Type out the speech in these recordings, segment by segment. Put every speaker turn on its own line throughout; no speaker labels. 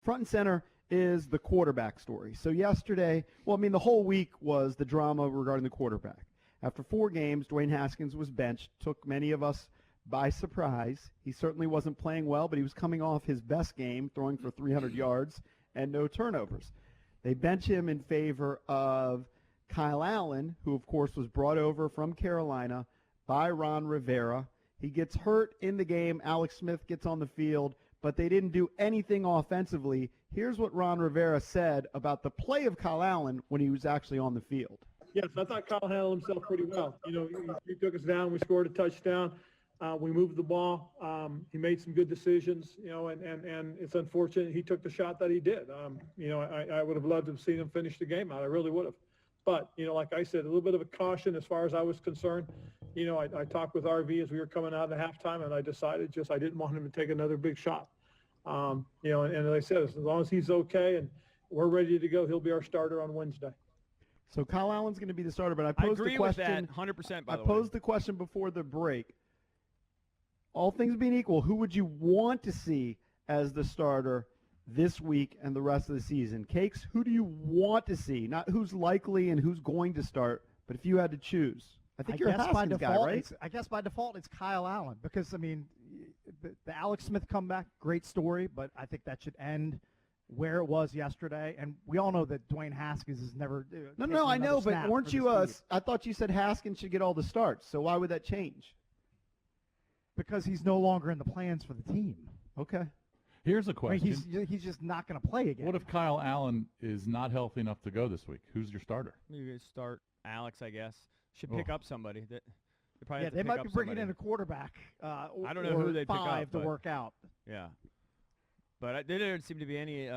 front and center is the quarterback story. So yesterday, the whole week was the drama regarding the quarterback. After 4 games, Dwayne Haskins was benched, took many of us by surprise. He certainly wasn't playing well, but he was coming off his best game, throwing for 300 yards and no turnovers. They bench him in favor of Kyle Allen, who, of course, was brought over from Carolina by Ron Rivera. He gets hurt in the game. Alex Smith gets on the field, but they didn't do anything offensively. Here's what Ron Rivera said about the play of Kyle Allen when he was actually on the field.
Yes, I thought Kyle handled himself pretty well. He took us down. We scored a touchdown. We moved the ball. He made some good decisions, and it's unfortunate he took the shot that he did. I would have loved to have seen him finish the game out. I really would have. But, like I said, a little bit of a caution as far as I was concerned. I talked with RV as we were coming out of halftime, and I decided I didn't want him to take another big shot. And as I said, as long as he's okay and we're ready to go, he'll be our starter on Wednesday.
So Kyle Allen's going to be the starter, but I
I
posed
agree
the question.
with that 100%, by the
I
way.
posed the question before the break. All things being equal, who would you want to see as the starter this week and the rest of the season? Cakes, who do you want to see? Not who's likely and who's going to start, but if you had to choose. I think you're a Haskins guy, right?
I guess by default it's Kyle Allen because, the Alex Smith comeback, great story, but I think that should end where it was yesterday. And we all know that Dwayne Haskins is never
No, I know, but weren't you I thought you said Haskins should get all the starts, so why would that change?
Because he's no longer in the plans for the team.
Okay.
Here's a question.
He's just not going to play again.
What if Kyle Allen is not healthy enough to go this week? Who's your starter?
You could start Alex, I guess. Should pick up somebody.
They might be bringing in a quarterback.
I don't know who they'd pick up
to work out.
Yeah. But there didn't seem to be any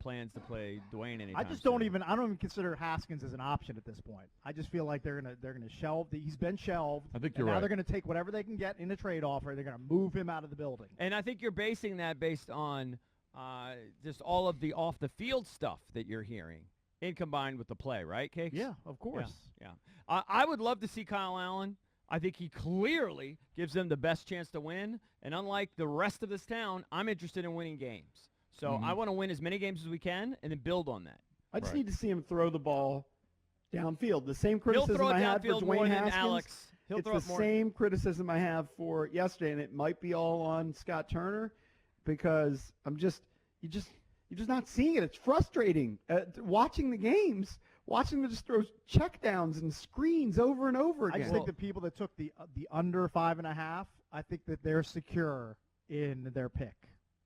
plans to play Dwayne anytime
I don't even consider Haskins as an option at this point. I just feel like they're gonna shelve. He's been shelved.
I think you're
right. Now
right.
they're gonna take whatever they can get in a trade offer. They're gonna move him out of the building.
And I think you're basing that based on just all of the off the field stuff that you're hearing, in combined with the play, right, Cakes?
Yeah, of course.
Yeah. I would love to see Kyle Allen. I think he clearly gives them the best chance to win. And unlike the rest of this town, I'm interested in winning games. So I want to win as many games as we can and then build on that.
I just need to see him throw the ball downfield. The same criticism I had for Dwayne Haskins.
Alex.
It's the same criticism I have for yesterday, and it might be all on Scott Turner because you're just not seeing it. It's frustrating watching the games. Watching them just throw checkdowns and screens over and over again.
I just think the people that took the under 5.5, I think that they're secure in their pick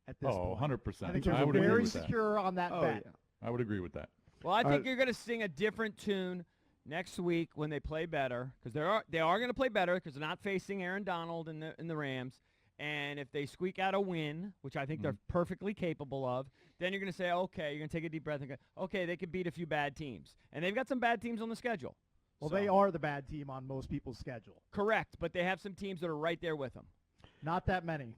at this point.
100%.
I think they're very secure on that bet.
Yeah. I would agree with that.
Well, I think you're going to sing a different tune next week when they play better because they are going to play better because they're not facing Aaron Donald in the Rams. And if they squeak out a win, which I think they're perfectly capable of, then you're going to say, okay, you're going to take a deep breath and go, okay, they could beat a few bad teams. And they've got some bad teams on the schedule.
Well, they are the bad team on most people's schedule.
Correct, but they have some teams that are right there with them.
Not that many.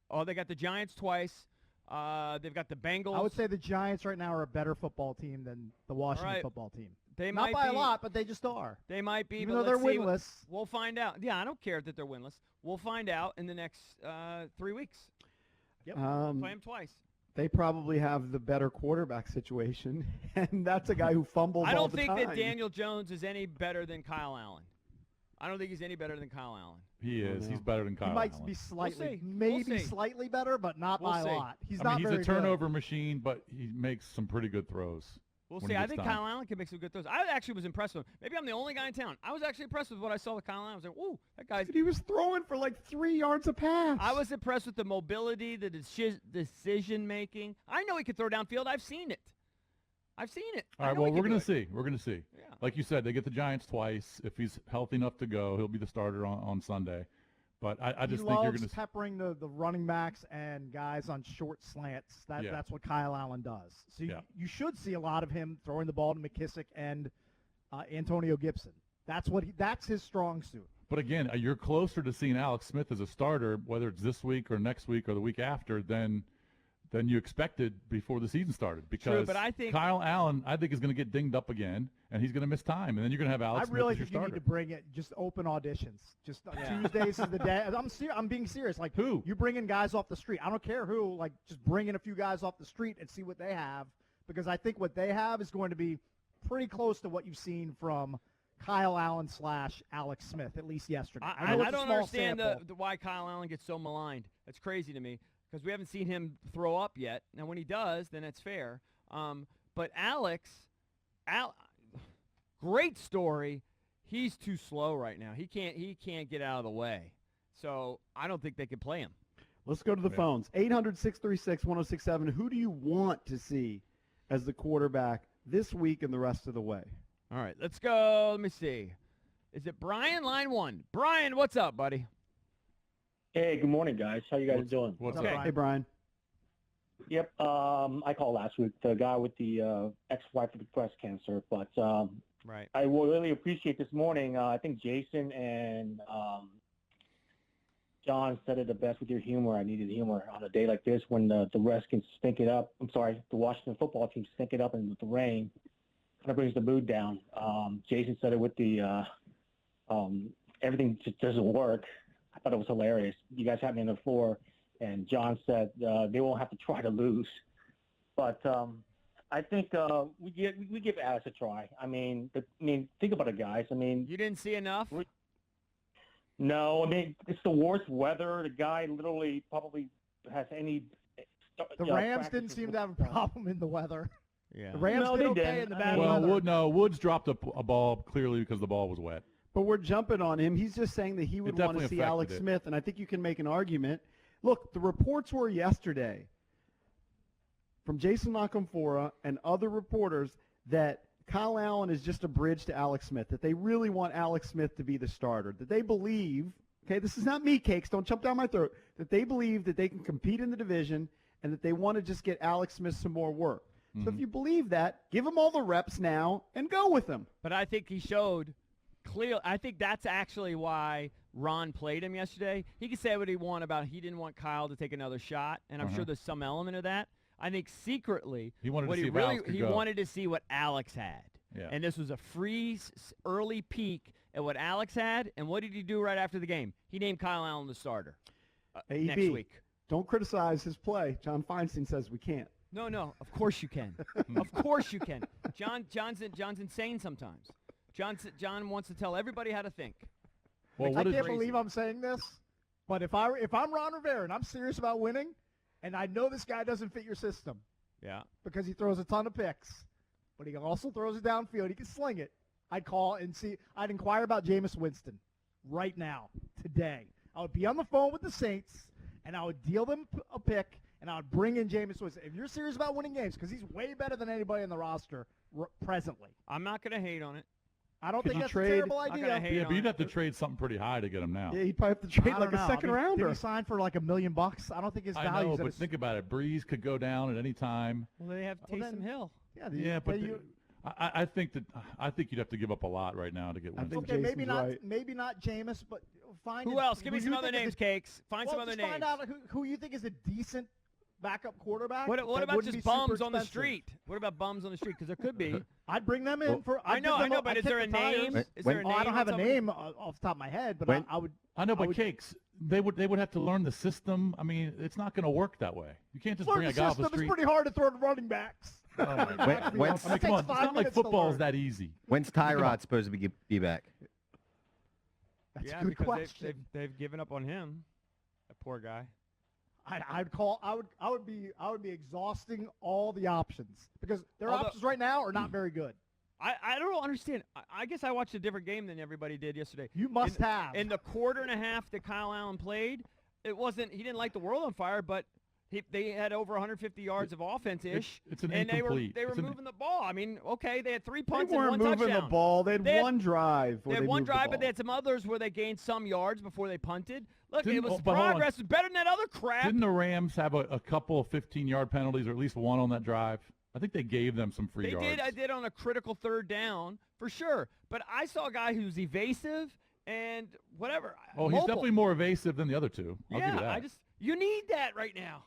Oh, they got the Giants twice. They've got the Bengals.
I would say the Giants right now are a better football team than the Washington football team.
They
Not
might
by
be,
a lot, but they just are.
They might be,
even
but
though they're
let's see
winless.
We'll find out. Yeah, I don't care that they're winless. We'll find out in the next 3 weeks.
Yep.
Play them twice.
They probably have the better quarterback situation, and that's a guy who fumbles all the time.
I don't think that Daniel Jones is any better than Kyle Allen. I don't think he's any better than Kyle Allen.
He is. He's better than Kyle
Allen.
He
might be slightly,
maybe
slightly better, but not by a lot. He's not very
good. He's a turnover machine, but he makes some pretty good throws.
We'll see. I think Kyle Allen can make some good throws. I actually was impressed with him. Maybe I'm the only guy in town. I was actually impressed with what I saw with Kyle Allen. I was like, ooh, that guy's...
He was throwing for like 3 yards a pass.
I was impressed with the mobility, the decision-making. I know he can throw downfield. I've seen it. All
right, well, we're going to see. We're going to see.
Yeah.
Like you said, they get the Giants twice. If he's healthy enough to go, he'll be the starter on Sunday. But I just think you're going to
peppering the running backs and guys on short slants. That's what Kyle Allen does. So you should see a lot of him throwing the ball to McKissick and Antonio Gibson. That's his strong suit.
But again, you're closer to seeing Alex Smith as a starter, whether it's this week or next week or the week after, than than you expected before the season started. Because
True, but I think
Kyle Allen, is going to get dinged up again, and he's going to miss time, and then you're going to have Alex
I really
Smith as your
think you
starter.
need to bring it just open auditions. Just Tuesdays is the day. I'm being serious. Like
Who?
You bring in guys off the street. I don't care who. Like just bring in a few guys off the street and see what they have, because I think what they have is going to be pretty close to what you've seen from Kyle Allen / Alex Smith, at least yesterday.
I don't understand why Kyle Allen gets so maligned. That's crazy to me because we haven't seen him throw up yet. Now, when he does, then it's fair. But Alex, great story. He's too slow right now. He can't get out of the way. So I don't think they could play him.
Let's go to the phones. 800-636-1067. Who do you want to see as the quarterback this week and the rest of the way?
All right, let's go. Let me see. Is it Brian, line 1? Brian, what's up, buddy?
Hey, good morning, guys. How you guys doing?
What's
Okay.
up?
Hey, Brian.
Yep. I called last week, the guy with the ex-wife with breast cancer, but
Right.
I will really appreciate this morning. I think Jason and John said it the best with your humor. I needed humor on a day like this when the Redskins stink it up. I'm sorry, the Washington football team stink it up, and with the rain, kind of brings the mood down. Jason said it with the everything just doesn't work. I thought it was hilarious. You guys had me on the floor, and John said they won't have to try to lose. But I think we give Alex a try. I mean, think about it, guys. I mean,
You didn't see enough?
no, I mean, it's the worst weather. The guy literally probably has any.
The Rams didn't seem to have a problem in the weather.
Yeah.
The Rams
No,
did
they
okay
didn't.
in the bad
Well,
weather.
Woods dropped a ball clearly because the ball was wet.
But we're jumping on him. He's just saying that he would want to
definitely
see Alex
affected it.
Smith, and I think you can make an argument. Look, the reports were yesterday from Jason Lockenfora and other reporters that Kyle Allen is just a bridge to Alex Smith, that they really want Alex Smith to be the starter, that they believe, okay, this is not meat cakes, don't jump down my throat, that they believe that they can compete in the division and that they want to just get Alex Smith some more work. So if you believe that, give him all the reps now and go with him.
But I think he showed clear. I think that's actually why Ron played him yesterday. He could say what he wanted about he didn't want Kyle to take another shot, and I'm sure there's some element of that. I think secretly
He wanted to
what
see
he
if
really
Alex could
he
go.
wanted to see what Alex had.
Yeah.
And this was a free early peek at what Alex had. And what did he do right after the game? He named Kyle Allen the starter next
AB,
week.
don't criticize his play. John Feinstein says we can't.
No, of course you can. Of course you can. John's insane sometimes. John wants to tell everybody how to think.
Well,
I
what
can't
did,
believe I'm saying this, but if I'm Ron Rivera and I'm serious about winning, and I know this guy doesn't fit your system
Yeah.
because he throws a ton of picks, but he also throws it downfield. He can sling it. I'd call and see. I'd inquire about Jameis Winston right now, today. I would be on the phone with the Saints, and I would deal them a pick, and I would bring in Jameis Winston. If you're serious about winning games, because he's way better than anybody in the roster presently.
I'm not going to hate on it.
I don't
Could
think
you
that's
trade-
a terrible
Not
idea.
gonna hate
yeah,
on
but you'd
it.
have to trade something pretty high to get him now.
Yeah, he'd probably have to trade
I
like
don't
a
know.
second
Did
rounder.
he sign for like $1 million? I don't think his
I
value
know,
is.
but think about it. Breeze could go down at any time.
Well, they have
Well,
Taysom
then-
Hill.
Yeah, but I think you'd have to give up a lot right now to get
I
Winston.
think
Okay,
Jason's
maybe not Jameis, but find
Who else? Give me
you
some other
think is
names,
a-
Cakes. Find some
well,
other
just
names.
Find out who you think is a decent backup quarterback.
What
that
about
wouldn't
just
be super
bums on the
expensive.
street? What about bums on the street? Because there could be.
I'd bring them in for.
I know, but
I'd
is there a
kick the tires.
name? Is
When-
there a
Oh,
name?
I don't
on
have a
somebody?
name off the top of my head, but
When-
I would.
I know,
I
but
would-
Cakes, they would have to learn the system. I mean, it's not going to work that way. You can't just
Learn
bring
the
a guy off
system.
the
It's
street.
pretty hard to throw to running backs.
Oh my God.
When's,
I mean, come on. It's not like
minutes to
football's
learn.
that easy.
when's Tyrod supposed to be back?
That's
Yeah,
a good
because
question.
they've given up on him. That poor guy.
I'd call. I would be exhausting all the options because their
Although-
options right now are not very good.
I don't understand. I guess I watched a different game than everybody did yesterday.
You must have.
In the quarter and a half that Kyle Allen played, it wasn't. He didn't light the world on fire, but they had over 150 yards of offense ish,
It's an
and they were
incomplete.
moving the ball. I mean, okay, they had 3
They
punts and
weren't
1
moving
touchdown.
the ball. They had,
They had-
one drive.
They
where
had one
moved the
drive, but they
ball.
had some others where they gained some yards before they punted. Look,
Didn't-
it was
but hold on.
progress. It was better than that other crap.
Didn't the Rams have a couple of 15-yard penalties, or at least one on that drive? I think they gave them some free
They
yards.
did. I did on a critical third down for sure. But I saw a guy who's evasive and whatever.
Oh, he's
mobile.
definitely more evasive than the other two. I'll
yeah,
give you that.
you need that right now.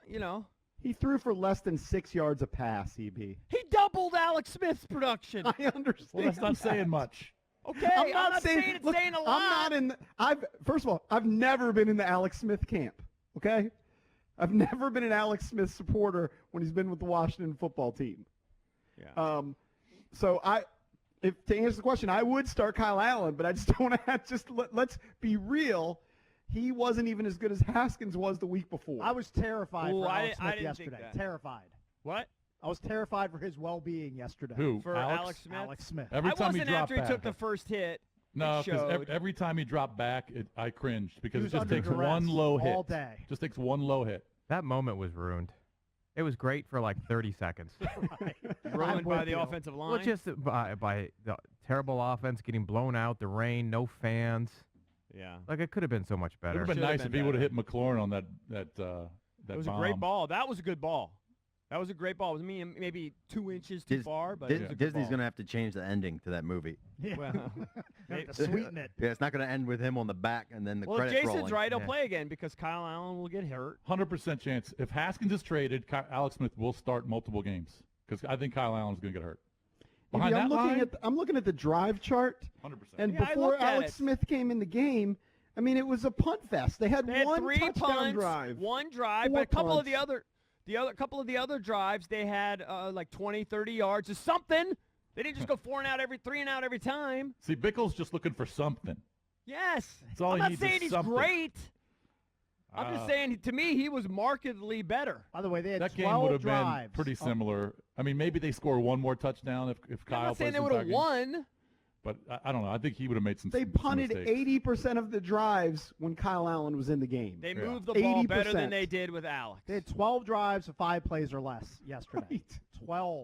You know.
He threw for less than 6 yards a pass, EB.
He doubled Alex Smith's production.
I understand.
Well, that's not saying much.
Okay,
I'm not saying
it's
look,
saying a lot.
I'm not in. First of all, I've never been in the Alex Smith camp. Okay, I've never been an Alex Smith supporter when he's been with the Washington football team.
Yeah.
So if to answer the question, I would start Kyle Allen, but I just don't want to. Let's be real. He wasn't even as good as Haskins was the week before.
I was terrified
Ooh,
for
I
Alex Smith
didn't think
yesterday.
that.
Terrified.
What?
I was terrified for his well-being yesterday.
Who?
For Alex Smith?
Alex Smith.
Every
I
time
wasn't
he dropped
after he
back.
took the first hit.
No,
It
because
showed.
every time he dropped back, I cringed because
He
it
was
just
under
takes
duress
one low hit.
all day.
Just takes one low hit.
That moment was ruined. It was great for like 30 seconds.
Ruined by
with
the
you.
offensive line.
Well, just by the terrible offense, getting blown out, the rain, no fans.
yeah.
Like, it could have been so much
It
better.
would have been
Should've
nice
been
if he would have
better.
hit McLaurin on that
It was
bomb.
a great ball. That was a good ball. That was a great ball. It was maybe 2 inches too far, but it was a good
Disney's
ball.
going to have to change the ending to that movie.
Yeah.
Well,
Have to sweeten it.
Yeah, it's not going to end with him on the back and then the
well, if
credits
Jason's
rolling.
right, he'll
Yeah.
play again because Kyle Allen will get hurt.
100% chance. If Haskins is traded, Alex Smith will start multiple games because I think Kyle Allen's going to get hurt. Behind
I'm
that
looking
line,
I'm looking at the drive chart,
100%.
and
Yeah, I
before
looked at
Alex
it.
Smith came in the game, I mean, it was a punt fest. They had
They had
one
3
touchdown
punts,
drive.
1 drive,
Four
but a couple of
punts.
couple of the other drives they had like 20, 30 yards or something. They didn't just go 4 and out three and out every time.
See, Bickle's just looking for something.
Yes.
That's all
I'm
he
not
needs
saying
is
he's
something.
great. I'm just saying, to me, he was markedly better.
By the way, they had
That
12
game would have
drives.
been pretty similar. I mean, maybe they score one more touchdown if Kyle
I'm not saying
plays
they would have won.
But I don't know. I think he would have made some.
They
some
punted
mistakes.
80% of the drives when Kyle Allen was in the game.
They
Yeah.
moved the ball better
80%.
than they did with Alex.
They had 12 drives of 5 plays or less yesterday.
Right.
12.